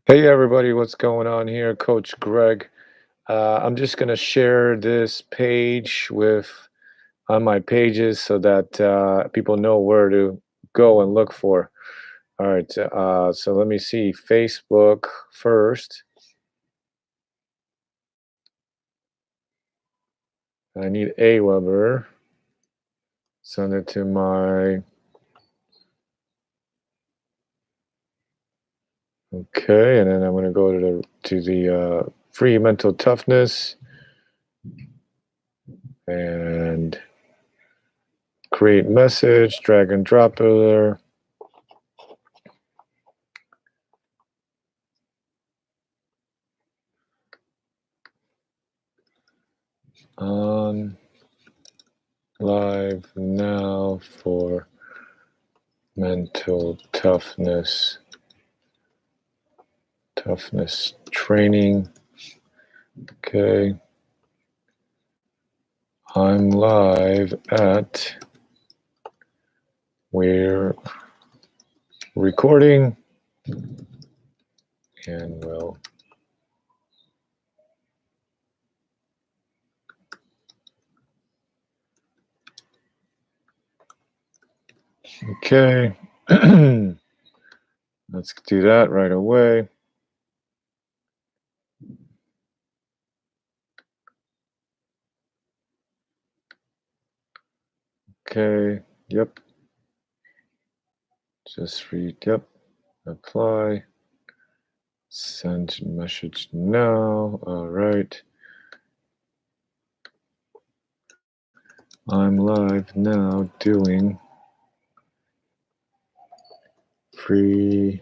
Hey everybody, what's going on here? Coach Greg. I'm just going to share this page with on my pages so that people know where to go and look for. All right, so let me see. Facebook first. I need Aweber. Send it to my. Okay, and then I'm going to go to the free mental toughness and create message. Drag and drop it there. On live now for mental toughness training. Okay, I'm live at we're recording and we'll okay. Let's do that right away. Okay, yep. Just read, yep. Apply. Send message now. All right. I'm live now doing free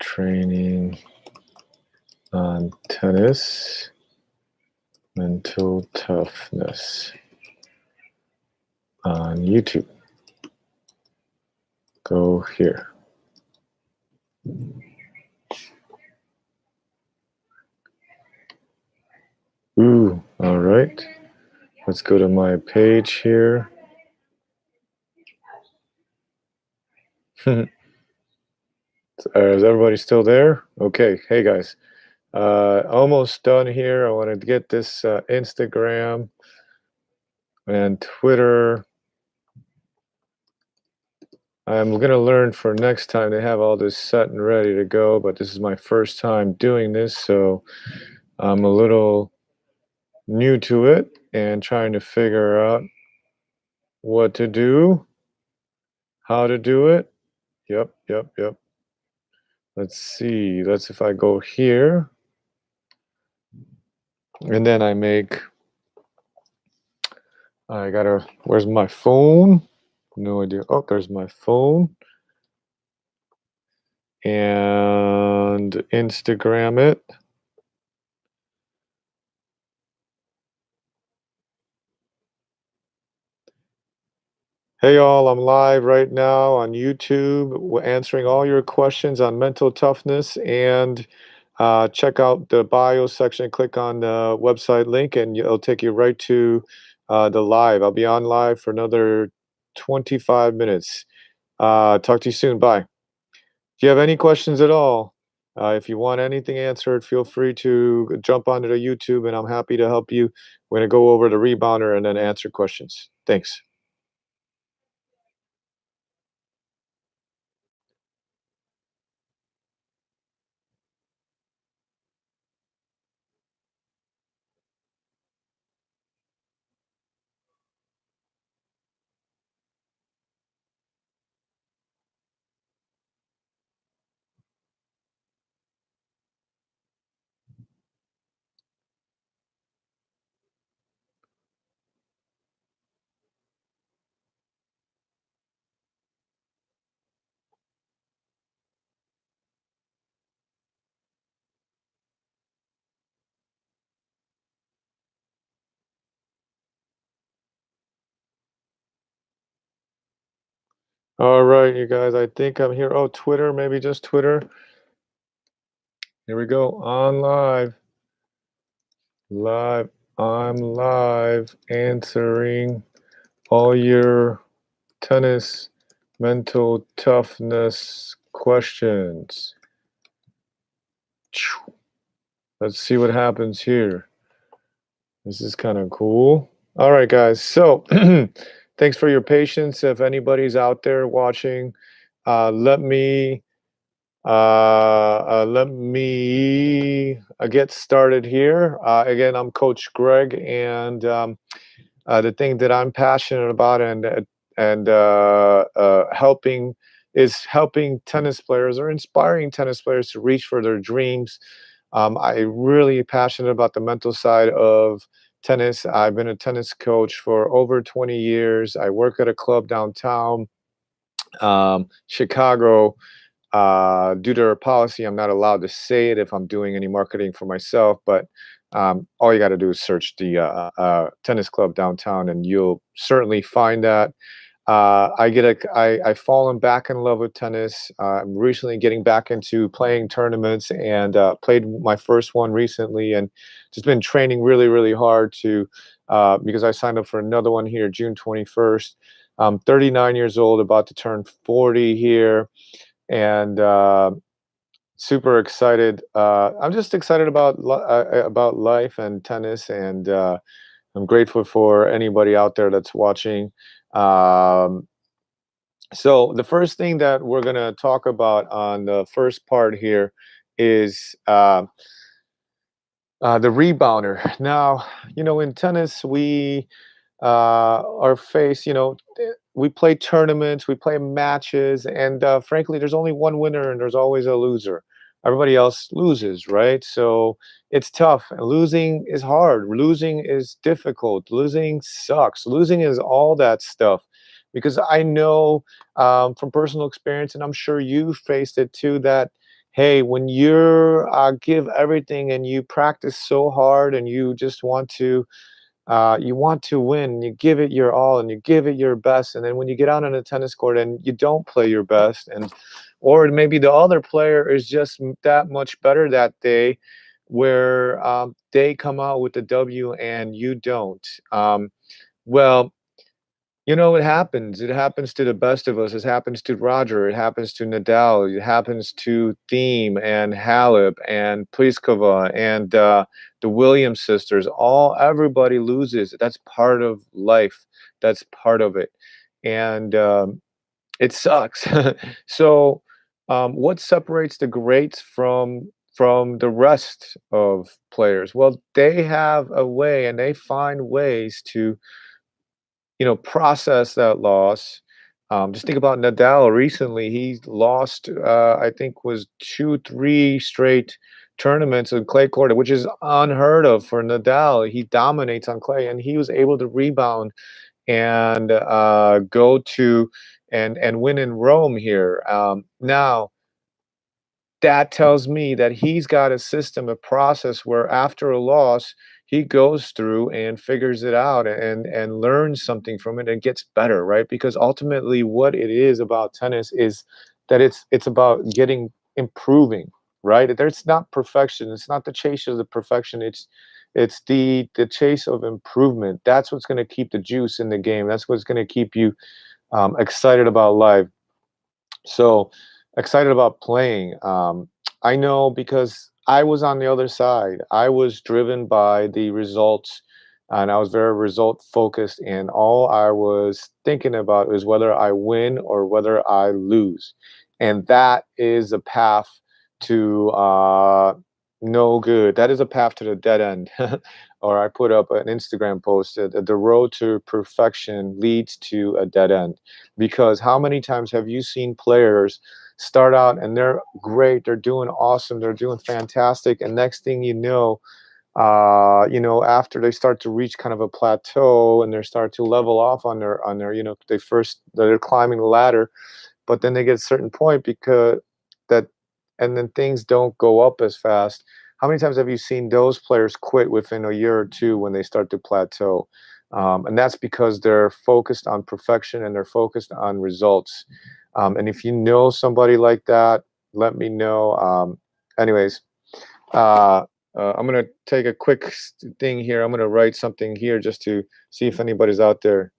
training on tennis mental toughness on YouTube. Go here. Ooh, all right. Let's go to my page here. Is everybody still there? Okay. Hey guys. Almost done here. I want to get this Instagram and Twitter. I'm going to learn for next time to have all this set and ready to go, but this is my first time doing this, so I'm a little new to it and trying to figure out what to do, how to do it. Yep. Let's see. Let's if I go here and then I gotta, where's my phone? No idea. Oh, there's my phone. And Instagram it. Hey all, I'm live right now on YouTube. We're answering all your questions on mental toughness and check out the bio section. Click on the website link and it'll take you right to the live. I'll be on live for another 25 minutes. Talk to you soon. Bye. If you have any questions at all, if you want anything answered, feel free to jump onto the YouTube and I'm happy to help you. We're going to go over the rebounder and then answer questions. Thanks. All right, you guys, I think I'm here. Oh, Twitter, maybe just Twitter. Here we go. On live. Live. I'm live answering all your tennis mental toughness questions. Let's see what happens here. This is kind of cool. All right, guys. So thanks for your patience. If anybody's out there watching, let me get started here. Again, I'm Coach Greg, and the thing that I'm passionate about and helping is helping tennis players or inspiring tennis players to reach for their dreams. I really passionate about the mental side of tennis. I've been a tennis coach for over 20 years. I work at a club downtown, Chicago. Due to our policy, I'm not allowed to say it if I'm doing any marketing for myself, but all you got to do is search the tennis club downtown, and you'll certainly find that. I've fallen back in love with tennis. I'm recently getting back into playing tournaments and played my first one recently, and just been training really, really hard to because I signed up for another one here June 21st. I'm 39 years old, about to turn 40 here, and super excited. I'm just excited about life and tennis, and I'm grateful for anybody out there that's watching. Um, so the first thing that we're gonna talk about on the first part here is the rebounder. Now, in tennis, we are faced, we play tournaments, we play matches, and frankly, there's only one winner and there's always a loser. Everybody else loses, right? So it's tough. Losing is hard. Losing is difficult. Losing sucks. Losing is all that stuff. Because I know from personal experience, and I'm sure you faced it too, that hey, when you're give everything and you practice so hard and you want to win, you give it your all and you give it your best, and then when you get out on a tennis court and you don't play your best, and or maybe the other player is just that much better that day, where they come out with the W and you don't. Well, it happens. It happens to the best of us. It happens to Roger. It happens to Nadal. It happens to Thiem and Halep and Pliskova and the Williams sisters. Everybody loses. That's part of life. That's part of it, and it sucks. So, what separates the greats from the rest of players? Well, they have a way, and they find ways to process that loss. Just think about Nadal recently. He lost, I think, was 2, 3 straight tournaments on clay court, which is unheard of for Nadal. He dominates on clay, and he was able to rebound and go to and win in Rome here. Now, that tells me that he's got a system, a process where after a loss, he goes through and figures it out and learns something from it and gets better, right? Because ultimately what it is about tennis is that it's about improving, right? There's not perfection. It's not the chase of the perfection. It's the chase of improvement. That's what's going to keep the juice in the game. That's what's going to keep you excited about life. So excited about playing. I know because I was on the other side. I was driven by the results, and I was very result focused. And all I was thinking about is whether I win or whether I lose. And that is a path to no good. That is a path to the dead end. Or I put up an Instagram post that the road to perfection leads to a dead end. Because how many times have you seen players start out and they're great, they're doing awesome, they're doing fantastic, and next thing after they start to reach kind of a plateau and they start to level off on their, they're climbing the ladder, but then they get a certain point because that, and then things don't go up as fast. How many times have you seen those players quit within a year or two when they start to plateau? And that's because they're focused on perfection and they're focused on results. And if you know somebody like that, let me know. Anyways, uh, I'm gonna take a quick thing here. I'm gonna write something here just to see if anybody's out there.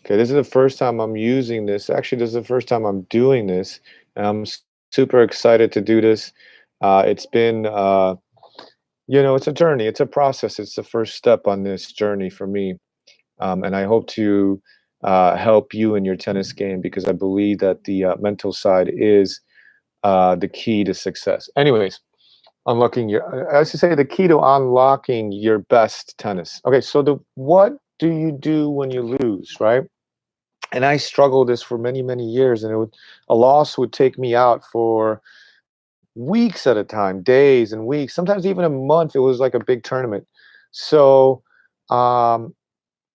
Okay, this is the first time I'm using this. Actually, this is the first time I'm doing this, and I'm super excited to do this. It's been, it's a journey, it's a process. It's the first step on this journey for me, and I hope to help you in your tennis game because I believe that the mental side is the key to success. Anyways, unlocking your, I should say, the key to unlocking your best tennis. Okay, so the what do you do when you lose, right? And I struggled this for many, many years, and a loss would take me out for weeks at a time, days and weeks, sometimes even a month. It was like a big tournament. So, um,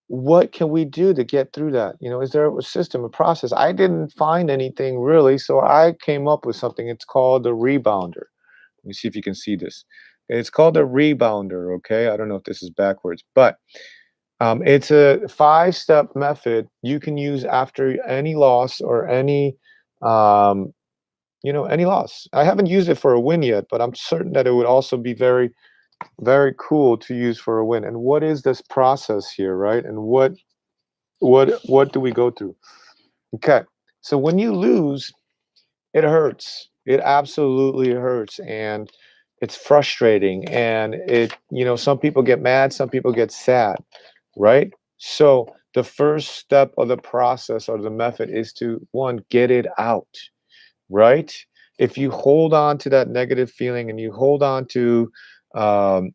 what can we do to get through that? Is there a system, a process? I didn't find anything really, so I came up with something. It's called the rebounder. Let me see if you can see this. It's called a rebounder. Okay, I don't know if this is backwards, but it's a five-step method you can use after any loss or um, any loss. I haven't used it for a win yet, but I'm certain that it would also be very, very cool to use for a win. And what is this process here, right? And what do we go through? Okay, so when you lose, it hurts. It absolutely hurts, and it's frustrating. And some people get mad, some people get sad, right? So the first step of the process or the method is to one, get it out, right? If you hold on to that negative feeling and you hold on to, um,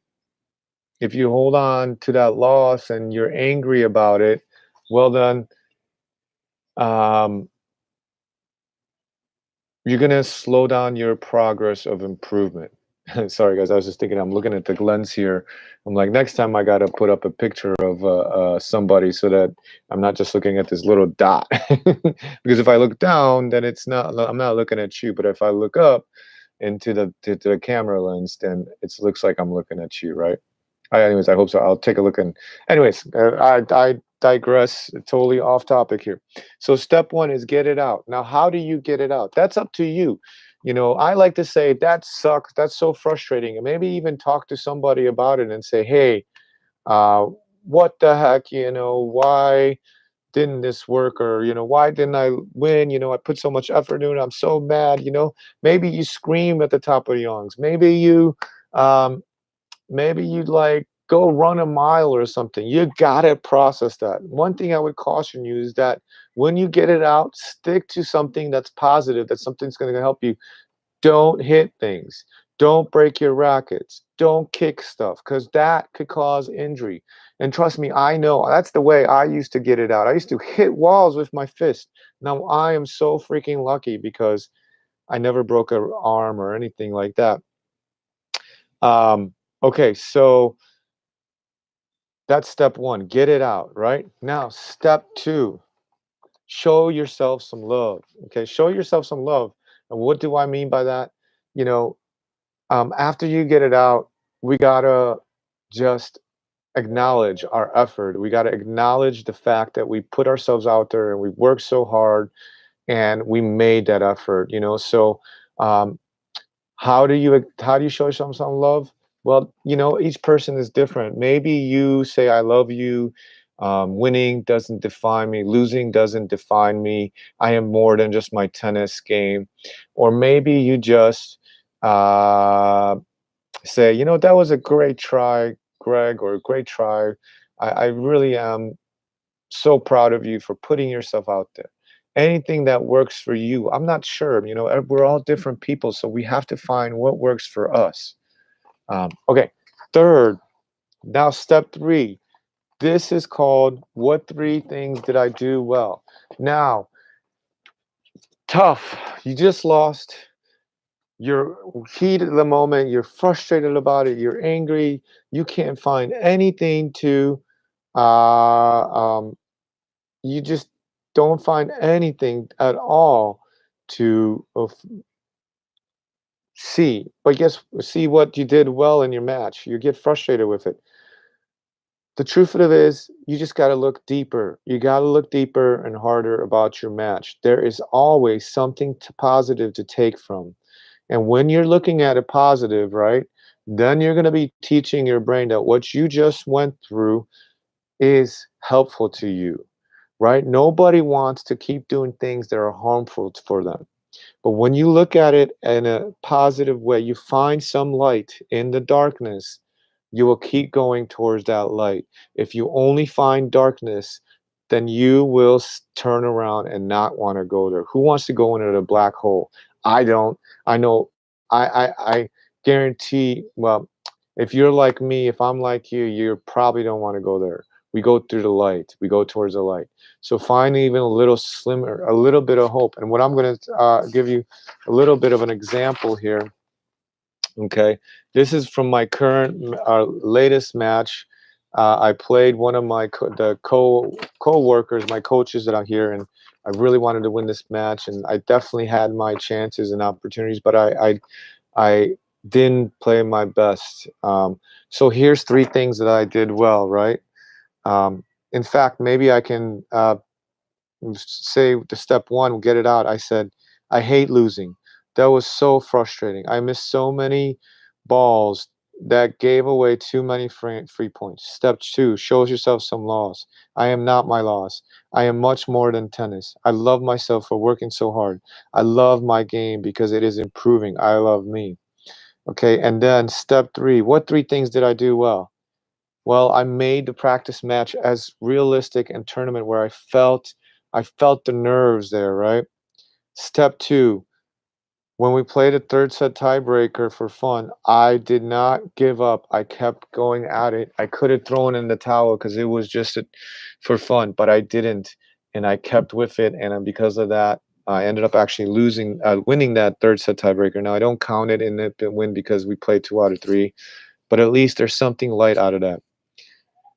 if you hold on to that loss and you're angry about it, well then, um, you're gonna slow down your progress of improvement. Sorry, guys. I was just thinking. I'm looking at the lens here. I'm like, next time I gotta put up a picture of somebody so that I'm not just looking at this little dot. Because if I look down, then it's not. I'm not looking at you. But if I look up into the camera lens, then it looks like I'm looking at you, right? Anyways, I hope so. I'll take a look. And anyways, I digress. Totally off topic here. So step one is get it out. Now, how do you get it out? That's up to you. I like to say that sucks. That's so frustrating. And maybe even talk to somebody about it and say, hey, uh, what the heck? Why didn't this work? Or why didn't I win? I put so much effort into it. I'm so mad. Maybe you scream at the top of your lungs. Um, Maybe you'd like go run a mile or something. You gotta process that. One thing I would caution you is that when you get it out, stick to something that's positive, that something's gonna help you. Don't hit things. Don't break your rackets. Don't kick stuff because that could cause injury. And trust me, I know that's the way I used to get it out. I used to hit walls with my fist. Now I am so freaking lucky because I never broke an arm or anything like that. Okay, so that's step one, get it out, right? Now, step two, show yourself some love. Okay, show yourself some love. And what do I mean by that? You know, after you get it out, we gotta just acknowledge our effort. We gotta acknowledge the fact that we put ourselves out there and we worked so hard and we made that effort, So, um, how do you show some love? Well, each person is different. Maybe you say I love you. Winning doesn't define me. Losing doesn't define me. I am more than just my tennis game. Or maybe you just say, that was a great try, Greg, or a great try. I really am so proud of you for putting yourself out there. Anything that works for you. I'm not sure. We're all different people, so we have to find what works for us. Okay. Third, now step three. This is called what three things did I do well? Now, tough. You just lost. You're heated at the moment. You're frustrated about it. You're angry. You can't find anything to you just don't find anything at all to see. But see what you did well in your match. You get frustrated with it. The truth of it is, you just got to look deeper. You got to look deeper and harder about your match. There is always something positive to take from. And when you're looking at a positive, right, then you're going to be teaching your brain that what you just went through is helpful to you. right? Nobody wants to keep doing things that are harmful for them. But when you look at it in a positive way, you find some light in the darkness, you will keep going towards that light. If you only find darkness, then you will turn around and not want to go there. Who wants to go into the black hole? I don't. I know. I guarantee. Well, if you're like me, if I'm like you probably don't want to go there. We go through the light. We go towards the light. So find even a little slimmer, a little bit of hope. And what I'm going to give you a little bit of an example here. Okay, this is from my current, latest match. I played one of my co-workers, my coaches that are here, and I really wanted to win this match, and I definitely had my chances and opportunities, but I didn't play my best. So here's three things that I did well, right? In fact, maybe I can say the step one, get it out. I said, I hate losing. That was so frustrating. I missed so many balls that gave away too many free points. Step two, shows yourself some loss. I am not my loss. I am much more than tennis. I love myself for working so hard. I love my game because it is improving. I love me. Okay, and then step three, what three things did I do well? Well, I made the practice match as realistic and tournament where I felt the nerves there, right? Step two, when we played a third set tiebreaker for fun, I did not give up. I kept going at it. I could have thrown in the towel because it was just for fun, but I didn't, and I kept with it. And because of that, I ended up actually winning that third set tiebreaker. Now I don't count it in the win because we played 2 out of 3, but at least there's something light out of that.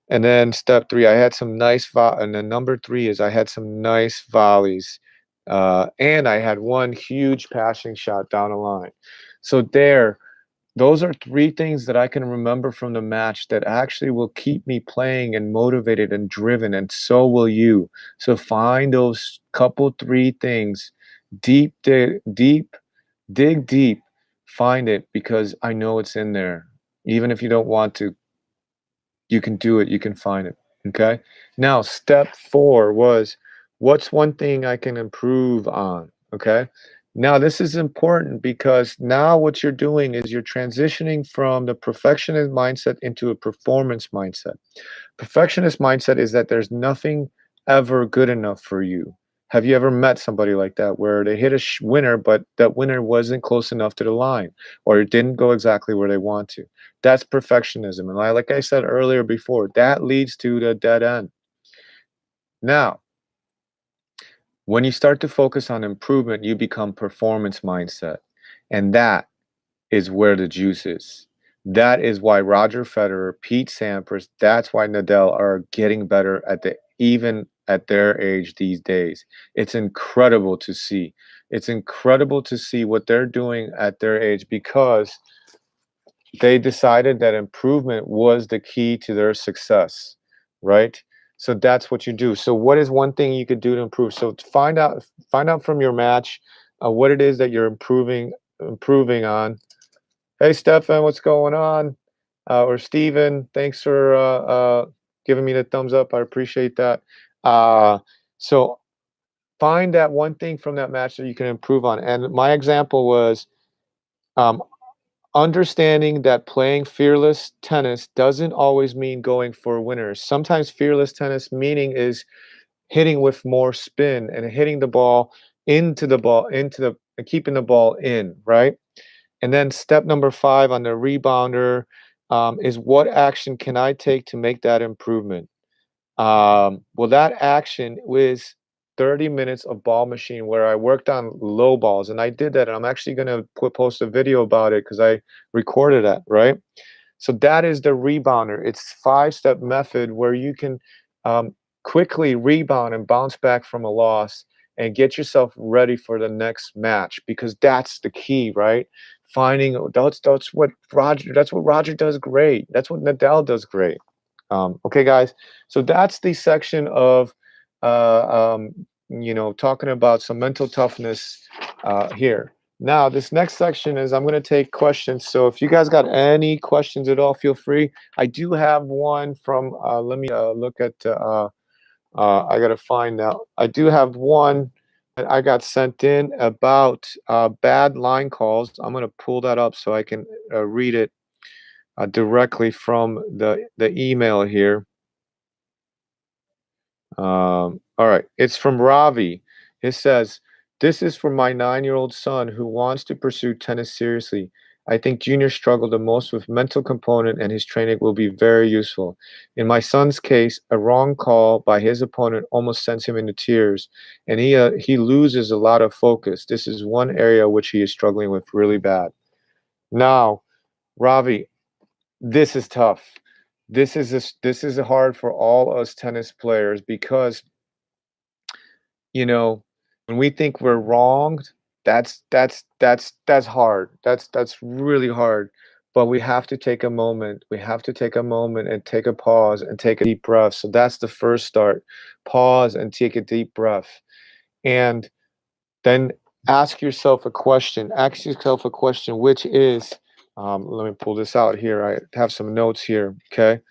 And then step three, I had some and then number three is I had some nice volleys. And I had one huge passing shot down the line. So those are three things that I can remember from the match that actually will keep me playing and motivated and driven, and so will you. So find those couple three things, dig deep, find it because I know it's in there. Even if you don't want to, you can do it, you can find it. Okay. Now, step four was, what's one thing I can improve on? Okay. Now, this is important because now what you're doing is you're transitioning from the perfectionist mindset into a performance mindset. Perfectionist mindset is that there's nothing ever good enough for you. Have you ever met somebody like that where they hit a winner, but that winner wasn't close enough to the line or it didn't go exactly where they want to? That's perfectionism. And like I said earlier before, that leads to the dead end. Now, when you start to focus on improvement, you become performance mindset. And that is where the juice is. That is why Roger Federer, Pete Sampras, that's why Nadal are getting better even at their age these days. It's incredible to see. It's incredible to see what they're doing at their age because they decided that improvement was the key to their success, right? So that's what you do. So what is one thing you could do to improve? So find out from your match what it is that you're improving on. Hey, Stefan, what's going on? Or Steven, thanks for giving me the thumbs up. I appreciate that. So find that one thing from that match that you can improve on. And my example was um, understanding that playing fearless tennis doesn't always mean going for winners. Sometimes fearless tennis meaning is hitting with more spin and hitting the ball into the and keeping the ball in, right? And then step number 5 on the rebounder is what action can I take to make that improvement? Well, that action was 30 minutes of ball machine where I worked on low balls, and I did that. And I'm actually going to post a video about it because I recorded that, right? So that is the rebounder. It's 5-step method where you can quickly rebound and bounce back from a loss and get yourself ready for the next match because that's the key, right? Finding that's what Roger does great. That's what Nadal does great. Okay, guys. So that's the section of talking about some mental toughness here. Now, this next section is I'm going to take questions. So if you guys got any questions at all, feel free. I do have one from, let me look at I gotta find out. I do have one that I got sent in about bad line calls. I'm gonna pull that up so I can read it directly from the email here. All right, it's from Ravi. It says, "This is for my 9-year-old son who wants to pursue tennis seriously. I think Junior struggled the most with mental component, and his training will be very useful. In my son's case, a wrong call by his opponent almost sends him into tears, and he loses a lot of focus. This is one area which he is struggling with really bad." Now, Ravi, this is tough. This is hard for all us tennis players because when we think we're wronged, that's hard. That's really hard. But we have to take a moment. We have to take a moment and take a pause and take a deep breath. So that's the first start. Pause and take a deep breath. And then ask yourself a question. Ask yourself a question, which is, let me pull this out here. I have some notes here. Okay.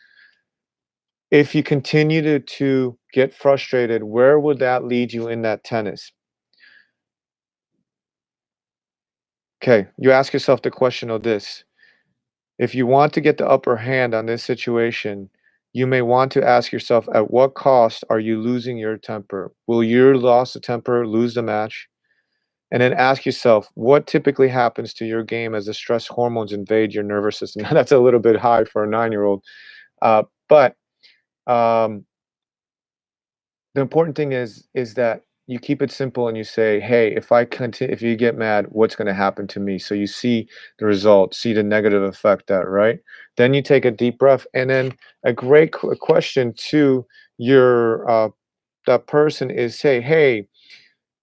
If you continue to get frustrated, where would that lead you in that tennis? Okay, you ask yourself the question of this. If you want to get the upper hand on this situation, you may want to ask yourself, at what cost are you losing your temper? Will your loss of temper lose the match? And then ask yourself, what typically happens to your game as the stress hormones invade your nervous system? Now, that's a little bit high for a 9-year-old. But the important thing is that you keep it simple and you say, "Hey, if you get mad, what's going to happen to me?" So you see the result, see the negative effect that, right? Then you take a deep breath, and then a great question to your that person is say, "Hey,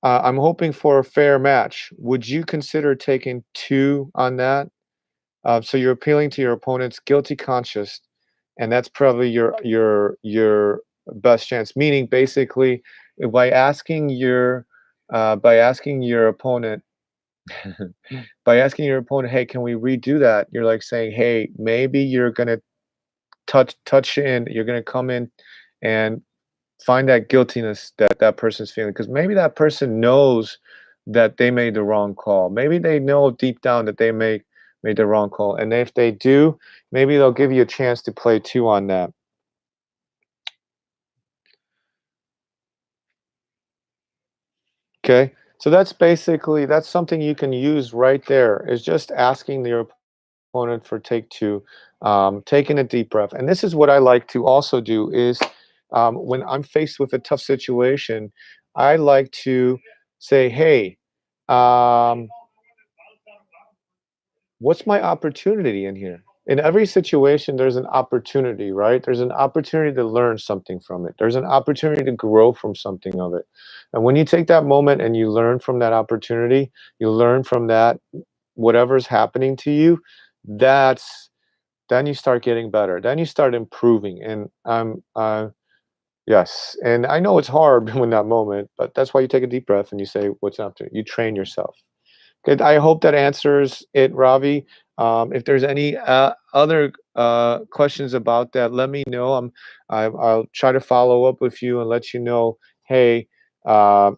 I'm hoping for a fair match. Would you consider taking two on that?" So you're appealing to your opponent's guilty conscience, and that's probably your best chance. Meaning, basically, by asking your opponent, by asking your opponent, "Hey, can we redo that?" You're like saying, "Hey, maybe you're gonna touch in. You're gonna come in and find that guiltiness that that person's feeling, because maybe that person knows that they made the wrong call. Maybe they know deep down that they made the wrong call, and if they do, maybe they'll give you a chance to play two on that. Okay, so that's something you can use right there. Is just asking your opponent for take two, taking a deep breath. And this is what I like to also do is when I'm faced with a tough situation, I like to say, "Hey, um, what's my opportunity in here?" In every situation, there's an opportunity, right? There's an opportunity to learn something from it. There's an opportunity to grow from something of it. And when you take that moment and you learn from that opportunity, you learn from that, whatever's happening to you, that's then you start getting better. Then you start improving. And yes, and I know it's hard in that moment, but that's why you take a deep breath and you say, "What's up to?" You train yourself. Good. I hope that answers it, Ravi. If there's any other questions about that, let me know. I'll try to follow up with you and let you know. Hey, uh,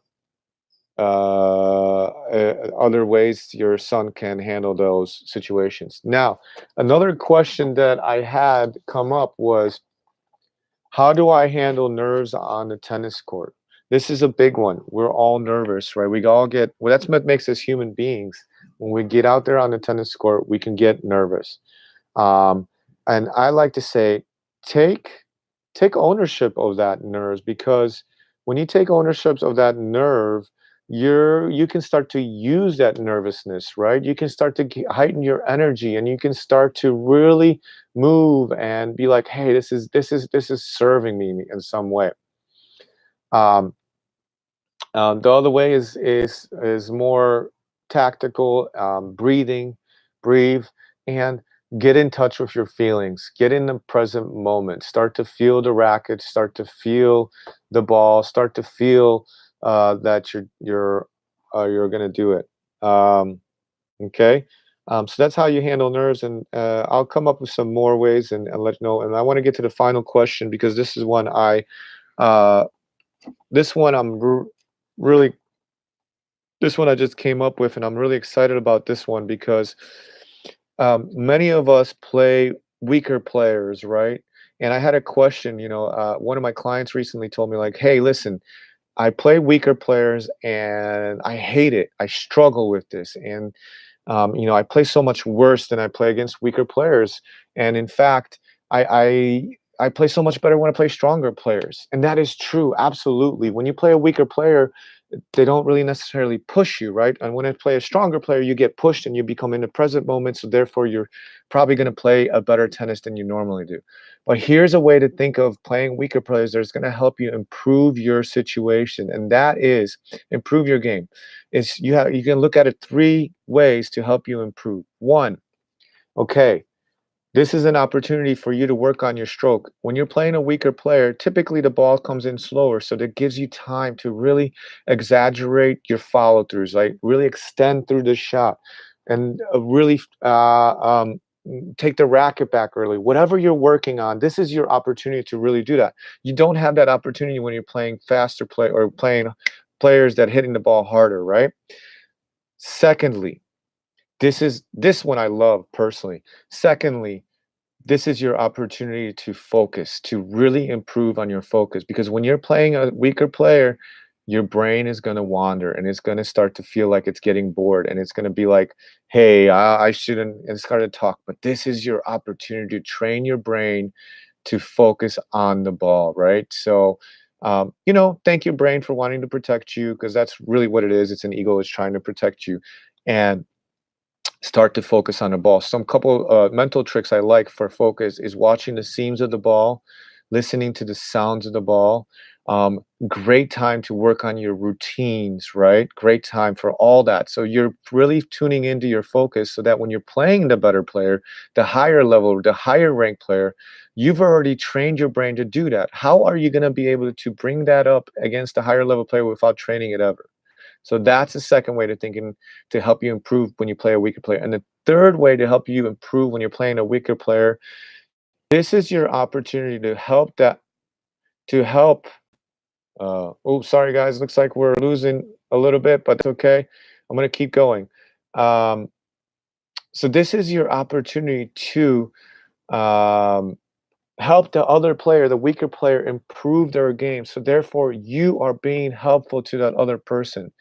other ways your son can handle those situations. Now, another question that I had come up was, how do I handle nerves on the tennis court? This is a big one. We're all nervous, right? We all get, well, that's what makes us human beings. When we get out there on the tennis court, we can get nervous. Um, and I like to say, take take ownership of that nerves, because when you take ownership of that nerve, you can start to use that nervousness, right? You can start to heighten your energy, and you can start to really move and be like, "Hey, this is serving me in some way." Um, the other way is more tactical, breathing, breathe, and get in touch with your feelings. Get in the present moment. Start to feel the racket. Start to feel the ball. Start to feel that you're gonna do it. Okay. So that's how you handle nerves, and I'll come up with some more ways and let you know. And I want to get to the final question because this is one I uh, this one really this one I just came up with, and I'm really excited about this one because many of us play weaker players, right? And I had a question. One of my clients recently told me, like, "Hey, listen, I play weaker players and I hate it. I struggle with this. And, I play so much worse than I play against weaker players. And in fact, I play so much better when I play stronger players." And that is true. Absolutely. When you play a weaker player, they don't really necessarily push you, right? And when I play a stronger player, you get pushed and you become in the present moment. So therefore, you're probably going to play a better tennis than you normally do. But here's a way to think of playing weaker players that's going to help you improve your situation, and that is improve your game. You can look at it three ways to help you improve. One, okay, this is an opportunity for you to work on your stroke. When you're playing a weaker player, typically the ball comes in slower, so that gives you time to really exaggerate your follow throughs, like really extend through the shot, and really take the racket back early. Whatever you're working on, this is your opportunity to really do that. You don't have that opportunity when you're playing faster play or playing players that hitting the ball harder, right? Secondly, this one I love personally. Secondly, this is your opportunity to focus, to really improve on your focus. Because when you're playing a weaker player, your brain is going to wander and it's going to start to feel like it's getting bored. And it's going to be like, hey, I shouldn't, and start to talk. But this is your opportunity to train your brain to focus on the ball, right? So, thank your brain for wanting to protect you, because that's really what it is. It's an ego is trying to protect you. And start to focus on the ball. Some couple mental tricks I like for focus is watching the seams of the ball, listening to the sounds of the ball. Great time to work on your routines, right? Great time for all that. So you're really tuning into your focus so that when you're playing the better player, the higher level, the higher ranked player, you've already trained your brain to do that. How are you going to be able to bring that up against a higher level player without training it ever? So that's the second way to thinking to help you improve when you play a weaker player. And the third way to help you improve when you're playing a weaker player, this is your opportunity to help. Oh, sorry guys, looks like we're losing a little bit, but it's okay. I'm gonna keep going. Um, so this is your opportunity to um, help the other player, the weaker player, improve their game. So therefore, you are being helpful to that other person.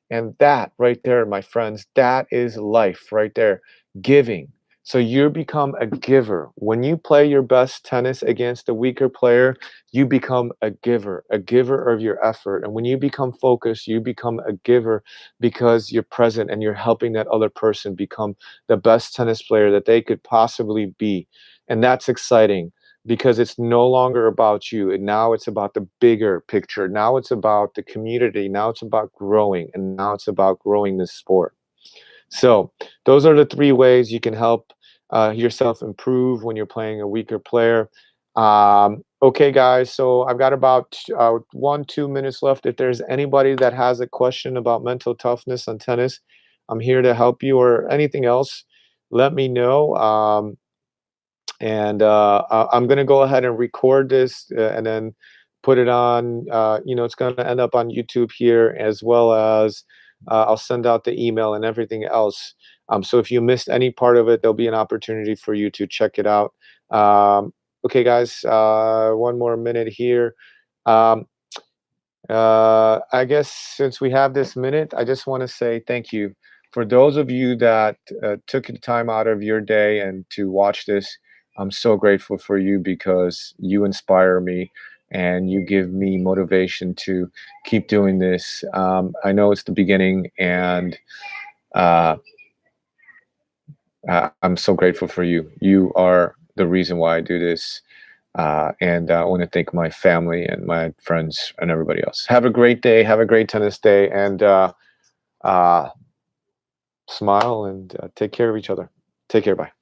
And that right there, my friends, that is life right there. Giving. So you become a giver. When you play your best tennis against a weaker player, you become a giver of your effort. And when you become focused, you become a giver because you're present and you're helping that other person become the best tennis player that they could possibly be. And that's exciting because it's no longer about you, and now it's about the bigger picture. Now it's about the community. Now it's about growing, and now it's about growing this sport. So those are the three ways you can help yourself improve when you're playing a weaker player. Okay, guys, so I've got about 1-2 minutes left. If there's anybody that has a question about mental toughness on tennis, I'm here to help you, or anything else, let me know. And I'm going to go ahead and record this and then put it on. It's going to end up on YouTube here, as well as I'll send out the email and everything else. So if you missed any part of it, there'll be an opportunity for you to check it out. Okay, guys, one more minute here. Um, I guess since we have this minute, I just want to say thank you for those of you that took the time out of your day and to watch this. I'm so grateful for you because you inspire me and you give me motivation to keep doing this. I know it's the beginning, and uh, I'm so grateful for you. You are the reason why I do this. And I want to thank my family and my friends and everybody else. Have a great day. Have a great tennis day. And uh, smile and take care of each other. Take care. Bye.